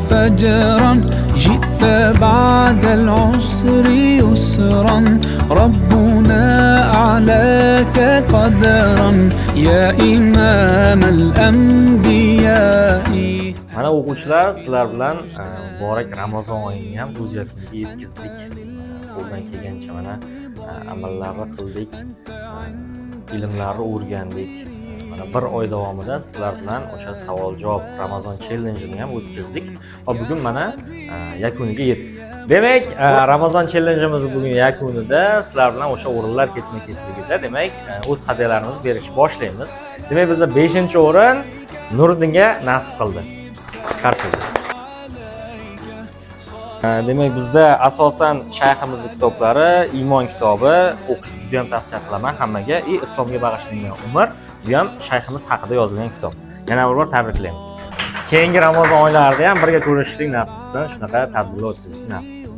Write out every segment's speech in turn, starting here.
فجرا جئت بعد العسر يسرا ربنا أعلاك قدرا يا إمام الأنبياء. Mana o'quvchilar, sizlar bilan muborak Ramazon oyini ham o'z yakuniga yetkazdik. Qo'ldan kelgancha mana amallarni qildik, ilmlarni o'rgandik. Mana bir oy davomida sizlar bilan o'sha savol-javob Ramazon challenge'ini ham o'tkazdik. Va bugun mana yakuniga yetdi. Demak, Ramazon challenge'imiz bugun yakunida sizlar bilan o'sha o'rinlar ketma-ketligida, demak, o'z hadyalarimizni berishni boshlaymiz. Demak, bizda 5-o'rin Nuriddinga nasib qildi. Qarshida. Demak, bizda asosan shayximizning kitoblari, iymon kitobi o'qishni juda ham tavsiya qilaman hammaga. Islomga bag'ishlangan umr, bu ham shayximiz haqida yozilgan kitob. Yana bir bor tabriklaymiz. Keyingi Ramazon oylarida ham birga ko'rishishlik nasib qilsin, shunaqa tadbirlar o'tkazishni nasib qilsin.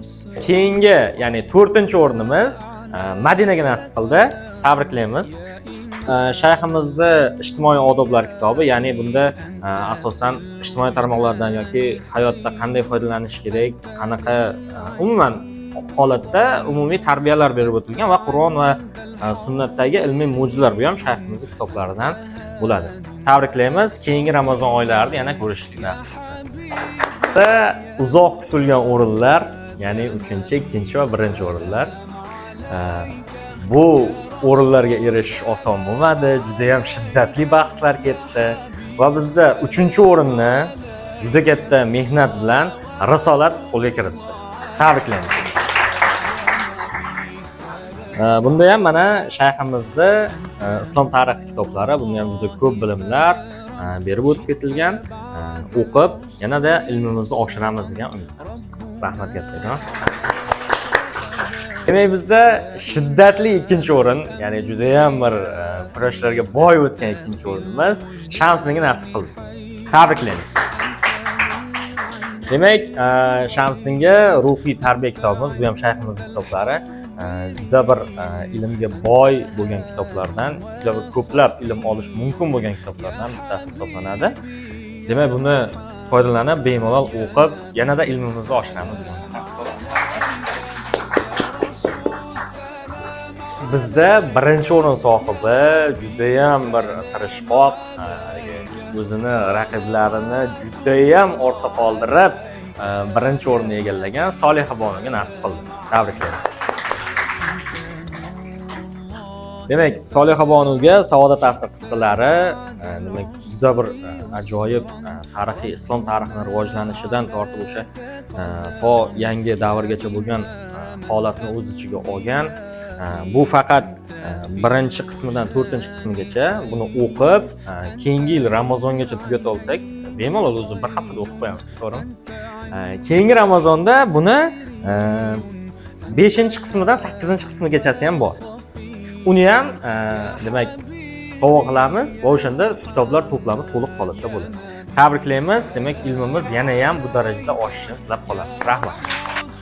Keyingi, ya'ni 4-o'rinimiz Madinaga nasib qildi. Tabriklaymiz. Shayximizni ijtimoiy odoblar kitobi, ya'ni bunda asosan ijtimoiy tarmoqlardan yoki hayotda qanday foydalanish kerak, qanaqa umuman holatda umumiy tarbiyalar berib o'tilgan va Qur'on va sunnatdagi ilmiy mo'jizalar bu ham shayximizning kitoblaridan bo'ladi. Tabriklaymiz. Keyingi Ramazon oylarida yana ko'rishishlik nasib qilsin. Uzoq kutilgan o'rinlar, ya'ni 3-chi, 2-chi va 1-o'rinlar. Bu o'rinlarga erishish oson bo'lmadi, juda ham shiddatli bahslar ketdi va bizda 3-o'rinni juda katta mehnat bilan Risolat qo'lga kiritdi. Tabriklaymiz. Bunda ham mana shayximizni islom tarixi kitoblari, bunda ham juda ko'p bilimlar berib o'tib ketilgan. O'qib, yanada ilmimizni oshiramiz degan umidamiz. Rahmat kattajon. Demak, bizda shiddatli 2-o'rin, ya'ni juda ham bir kurashlarga boy o'tgan 2-o'rinimiz Shamsningga nasib qildi. Tabriklaymiz. Demak, Shamsningga ruhiy tarbiya kitobimiz, bu ham shayximizning kitoblari, juda bir ilmga boy bo'lgan kitoblardan, juda bir ko'plab ilm olish mumkin bo'lgan kitoblardan bittasi hisoblanadi. Demak, buni foydalanib, bemalol o'qib, yanada ilmimizni oshiramiz. Bizda 1-o'rin sohibi juda ham bir tirishqoq, o'zini raqiblarini juda ham ortda qoldirib, 1-o'rinni egallagan Soliha Bonuga nasib qildi. Tabriklaymiz. Demak, Soliha Bonuga Saodat asri qissalari, demak, juda bir ajoyib tarixiy islom tarixining rivojlanishidan tortib o'sha to yangi davrgacha bo'lgan holatni o'z ichiga olgan. Bu faqat 1-qismidan 4-qismigacha buni o'qib, keyingi yil Ramazongacha tugatib olsak, bemalol o'zi bir haftada o'qib qo'yamiz, to'g'rimi? Keyingi Ramazonda buni 5-qismidan 8-qismigachasi ham bor. Uni ham demak sovg'a qilamiz va o'shanda kitoblar to'plami to'liq holatda bo'ladi. Tabriklaymiz. Demak, ilmimiz yana ham bu darajada oshishini tilab qolamiz. Rahmat.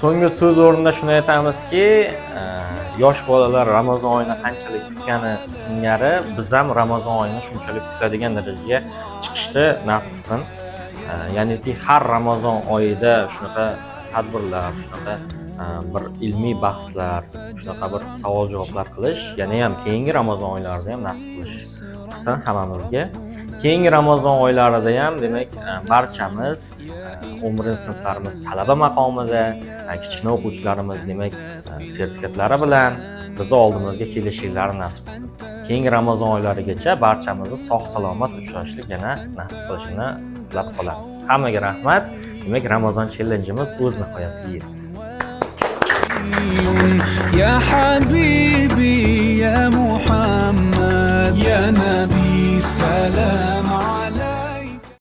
So'nggi so'z o'rnida shuni aytamizki, yosh bolalar Ramazon oyini qanchalik kutgani singari biz ham Ramazon oyini shunchalik kutadigan darajaga chiqishni nasib qilsin. Ya'niki har Ramazon oyida shunaqa tadbirlar, shunaqa bir ilmiy bahslar, shunaqa bir savol-javoblar qilish, yana ham keyingi Ramazon oylarida ham nasib qilsin hammamizga. Keyingi Ramazon oylarida ham demak barchamiz 11-sinflarimiz talaba maqomida, kichkina o'quvchilarimiz demak sertifikatlari bilan bizni oldimizga kelishingizni nasib qilsin. Keyingi Ramazon oylarigacha barchamizni sog'-salomat uchrashlik yana nasib qilishini tilab qolamiz. Hammaga rahmat. Demak, Ramazon challenge'imiz o'z nihoyasiga yetdi. Ya habibi ya Muhammad ya nabiy salam